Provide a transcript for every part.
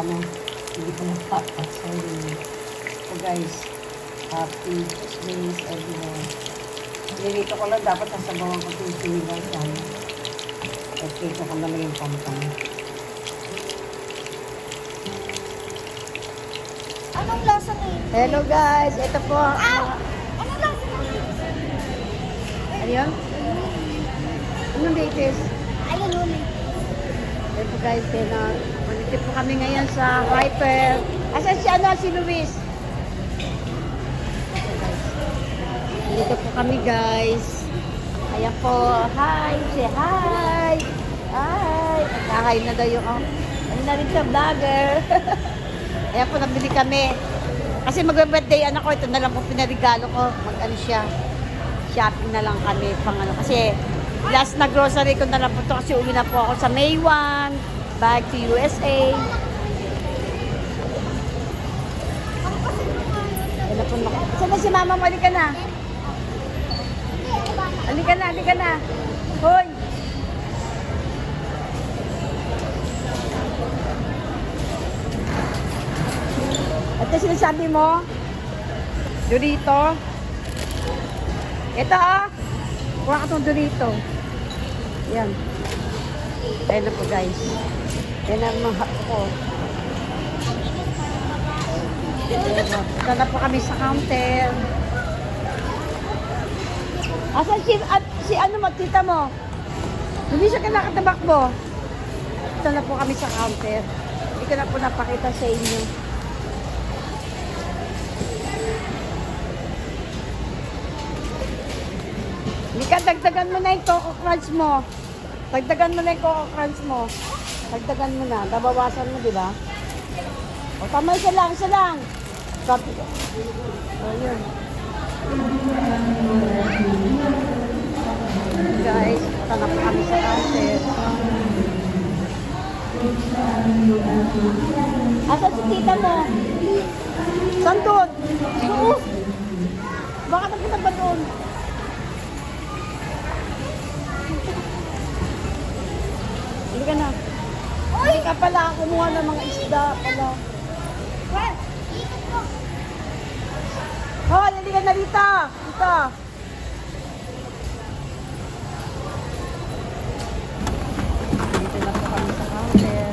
ano, hindi ko napapas. So guys, happy Christmas everyone. Nilito ko lang, dapat sasabawan ko yung sinigang sana. Okay, so kung naman yung pampang. Anong lasa nito? Hello guys, ito po. Anong lasa nito? Ano yun? Anong latest? Ayun, huli. Ito guys, manitip po kami ngayon sa Hyper. Asan si ano, si Luis? Dito po kami guys. Ayan po, hi, say hi. Hi. Nagka-hi na daw yung, ano na rin siya, vlogger. Ayan po, nabili kami. Kasi mag-birthday anak ko, ito na lang po pinarigalo ko. Mag-ano siya, shopping na lang kami. Pang ano, kasi last na grocery ko na lang po ito kasi uwi na po ako sa May 1, back to USA. Ayan na po na. Saan na si mama mo? Halika na. Halika na, halika na. Hoy! At yung sinasabi mo, Dorito. Ito kuha ka itong Dorito. Yan. Ayan na po guys. Yan ang mga ko. Ito na po kami sa counter. Asan si ano mo, tita mo? Hindi siya kinakatabak mo. Ito na po kami sa counter. Hindi ko na po napakita sa inyo. Hindi ka, dagdagan mo na yung Coco Crunch mo. Dagdagan mo na yung Coco Crunch mo. Dagdagan mo na. Babawasan mo, di ba? O, tama, isa lang, isa lang. Copy. O, yun. Guys, tanap kami sa counter. Asan si tita mo? Saan doon? Doon? Bakit nagpunta ba doon? Hindi ka na. Hindi ka pala kumuha ng mga isda pala. Hoy, hindi ka na dito. Dito. Dito na po kami sa counter.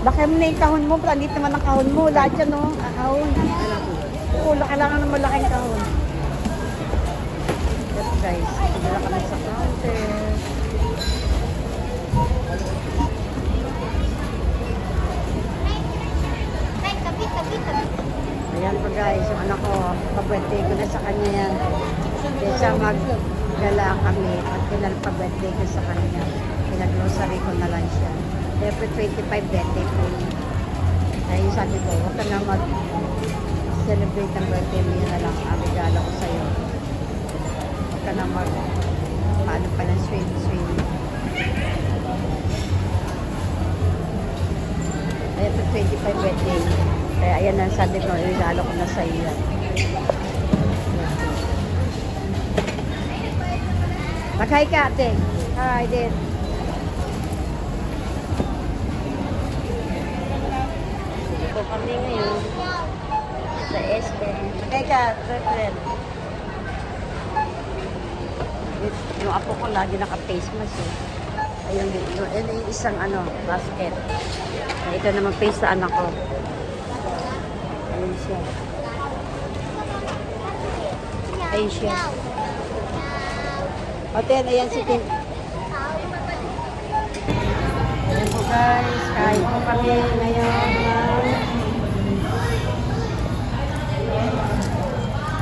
Laki mo na yung kahon mo. Andito naman ang kahon mo. Lahat yan, no? Kahon. Oo, kailangan ng malaking kahon. Yes, guys. Dito na kami sa counter. Ayan po guys, yung anak ko, pag-birthday ko na sa kanya yan. Kesa mag-gala kami at pinal-pag-birthday ko sa kanya. Pinag-grocery ko na lang siya. April 25 birthday ko. Kaya sabi ko, huwag ka na mag-celebrate ang birthday mo, yun na lang ang regalo ko sa'yo. Huwag ka na paano pa ng swing. April 25 birthday. Kaya ayan na sabi ko, regalo ko na sa iyo. Mag-hi ka, ate. Hi, din. Ito kami ngayon sa SM. Mag-hi ka, friend. Yung apo ko lagi naka-face mask eh. Ayun, yung isang basket. Ito naman face sa anak ko. Ayun siya. Ayun siya. Hotel, ayan si Tim. Ayan po guys, kain po kami ngayon.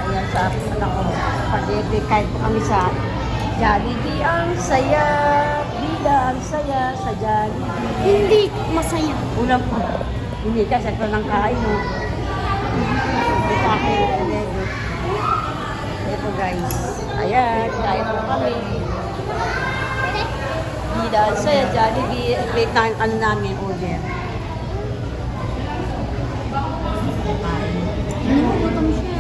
Ayan sa anak ko. Pag-ibig, kain po kami sa Jollibee. Ang saya, bida ang saya sa Jollibee. Hindi masaya. Ulam po. Hindi ka, sakto ng kain mo. Ito guys. Ayan, kain po kami. Bida ang saya, Jollibee. Wait na yung namin, order. Nagugutom siya.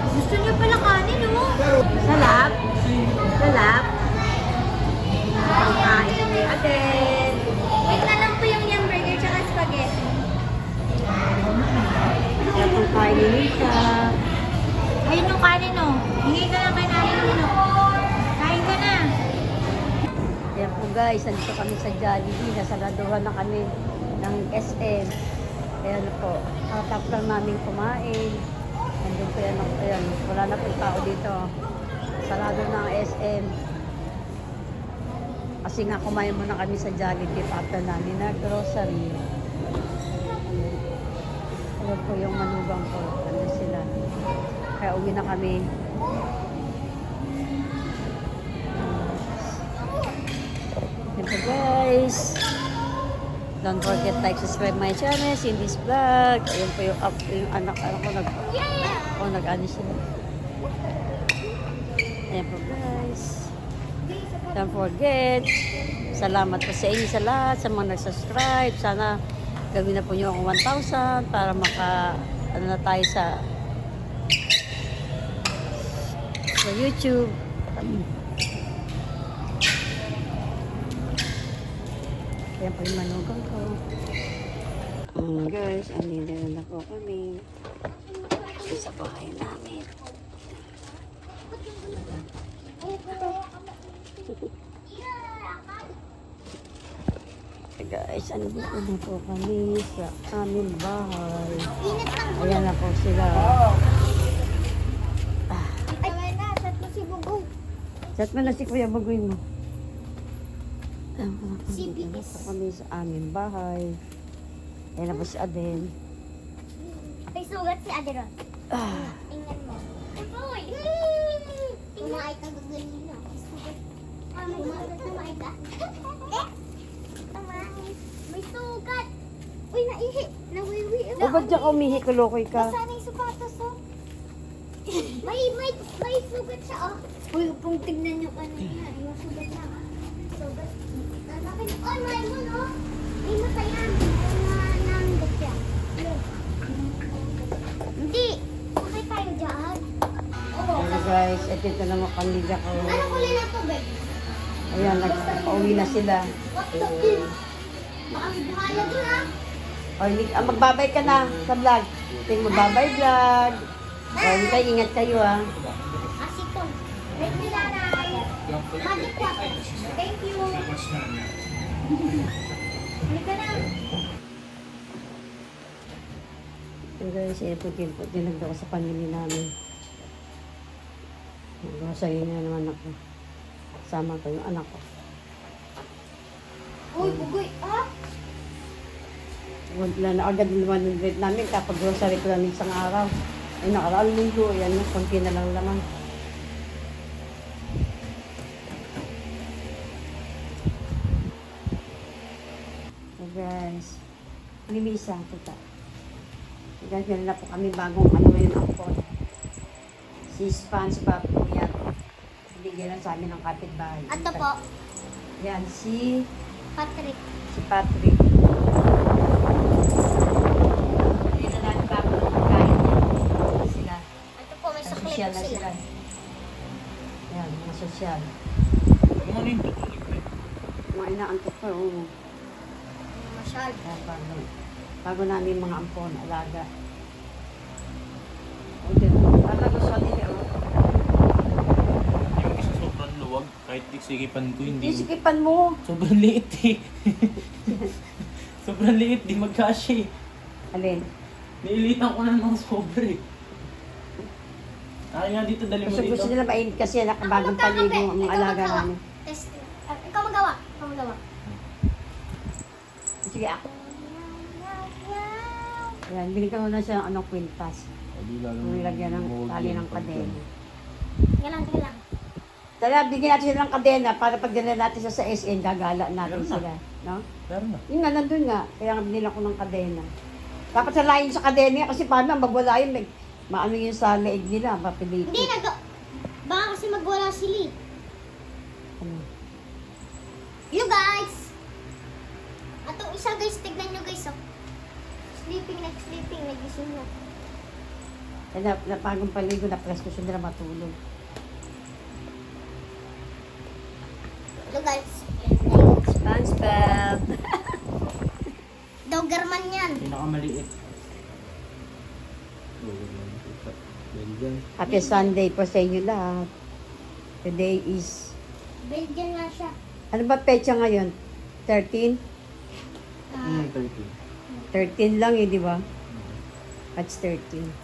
Gusto niya pala kanin, oh. Salap. Salap. guys, nandito kami sa Jollibee. Nasaraduhan na kami ng SM. Ayan po. Tapos lang namin kumain. Nandun po yan. Ayan, wala na po tao dito. Sarado na ang SM. Kasi nga kumain muna kami sa Jollibee after namin na grocery. Ayan po yung manugang ko. Nandun sila. Kaya uwi na kami. Yan po guys. Don't forget like, subscribe my channel, Cindy's Vlog. Ayun po yung anak ko nag-ano sila. Ayan po guys. Don't forget. Salamat po sa inyo sa lahat, sa mga nag-subscribe. Sana gawin na po nyo akong 1,000 para ano na tayo sa YouTube. Kaya po yung manugang ko. Guys, andito na po kami sa bahay namin. Guys, andito na po kami sa aming bahay. Ayan na po sila. Ay, na, chat mo si Bugoy. Chat mo na si Kuya Bagoy mo. CBS. Ayan po kami sa aming bahay. Ayan na po si Aden. May sugat si Aderon. Tingnan mo. Bugoy! Kumain ka gagaling na. May sugat. Kumain ka? May sugat. Uy, naihi. Nawiwi. O, ba't diyan ka umihi? Kalokoy ka. Basta na yung sapatos, oh. May sugat siya, oh. Uy, kung tignan nyo kanina, yung sugat na. Sugat. Lalaki na. Oh, may mo, no? May matayan. Nanggap siya. Hindi. Bakit tayo dyan? Oo. Hello guys, ito naman pamilya ko. Ano kulay na to, babe? Ayan, nagpauwi na sila. Ang bahala dun, ah. O, magbabay ka na sa vlog. Ito magbabay vlog. O, kayo, ingat kayo ah. Asitong. Red Milaray. Magic Cup. Thank you. Halika na. So guys, ito dinagda ko sa pamilya namin. Grocery na naman ako. Sama ko yung anak ko. Uy, bugoy. Ah? Wala na agad naman yung rate namin kapag grocery ko lang isang araw. Ay, nakaraang linggo. Ayan na, konti na lang naman. So guys, Mimisa, kita. So guys, meron na po kami bagong ano ngayon ang phone. Si SpongeBob po yan. Bigyan lang sa amin ng kapitbahay. Ato po, Yan, si Patrick. Patrick. Hindi na natin bago ng pagkain. Sila. Ato po, may saklit Sosyal na sila. sila. Yan, mga sosyal. Mga inaantok ko. Oo. Masyal. Kaya bago namin mga ampon, alaga. Okay. Talaga sa nila. Yung isa sobrang luwag, kahit sikipan ko hindi. Isikipan mo. Sobrang liit eh. Sobrang liit, di magkasya eh. Alin? Niilitan ko na ng sobra eh. Ay nga dito, dali mo Gusto dito. nila mainit kasi nakabagong paligo ang mga alaga namin. Ikaw magawa. Ikaw magawa. Sige ako. Ayan, binigyan ko na siya ng anong kwintas. Yung nilagyan ng tali ng kadena. Tingnan lang, tingnan lang. Tala, bigyan natin sila ng kadena para pag dinala natin siya sa SN, gagala natin Meron na. sila. No? Pero na. Yun nga, nandun nga. Kaya nga binila ko ng kadena. Dapat sa layin sa kadena kasi paano magwala yun. Maano yun sa leeg nila, mapiliti. Hindi, baka kasi magwala sila. Ano? You guys! Atong isa guys, tignan nyo guys, oh. Sleeping, nagising na. Kaya napagong paligo na presko siya nila matulog. Hello guys. SpongeBob! Doberman yan. Pinakamaliit. Happy Sunday po sa inyo lahat. Today is Belgian nga siya. Ano ba petsa ngayon? 13? 30. 13 lang eh, di ba? That's 13.